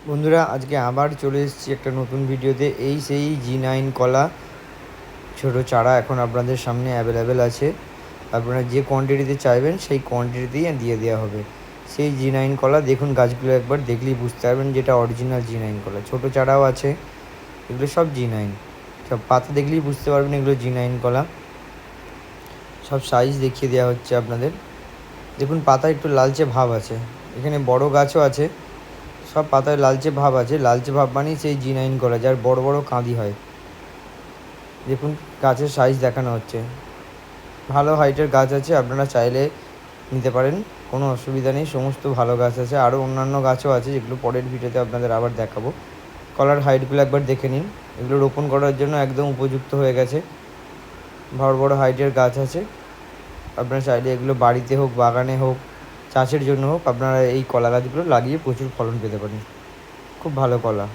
বন্ধুরা, আজকে আবার চলে এসেছি একটা নতুন ভিডিওতে। এই সেই জি9 কলা ছোট চারা এখন আপনাদের সামনে অ্যাভেলেবেল আছে। আপনারা যে কোয়ান্টিটিতে চাইবেন সেই কোয়ান্টিটিতেই দিয়ে দেওয়া হবে। সেই জি9 কলা দেখুন, গাছগুলো একবার দেখলেই বুঝতে পারবেন যেটা অরিজিনাল জি9 কলা। ছোট চারাও আছে, এগুলো সব জি9। সব পাতা দেখলেই বুঝতে পারবেন এগুলো জি9 কলা। সব সাইজ দেখিয়ে দেওয়া হচ্ছে আপনাদের। দেখুন, পাতা একটু লালচে ভাব আছে, এখানে বড় গাছও আছে। সব পাতায় লালচে ভাব আছে, লালচে ভাব মানেই সেই জি9 কলা, যার বড় বড় কাঁদি হয়। দেখুন, গাছের সাইজ দেখানো হচ্ছে, ভালো হাইটের গাছ আছে, আপনারা চাইলে নিতে পারেন, কোনো অসুবিধা নেই। সমস্ত ভালো গাছ আছে, আরও অন্যান্য গাছও আছে যেগুলো পরের ভিডিওতে আপনাদের আবার দেখাবো। কলার হাইটগুলো একবার দেখে নিন, এগুলো রোপণ করার জন্য একদম উপযুক্ত হয়ে গেছে। বড় বড় হাইটের গাছ আছে, আপনারা চাইলে এগুলো বাড়িতে হোক, বাগানে হোক, চাষের জন্য হোক, আপনারা এই কলা গাছগুলো লাগিয়ে প্রচুর ফলন পেতে পারেন। খুব ভালো কলা।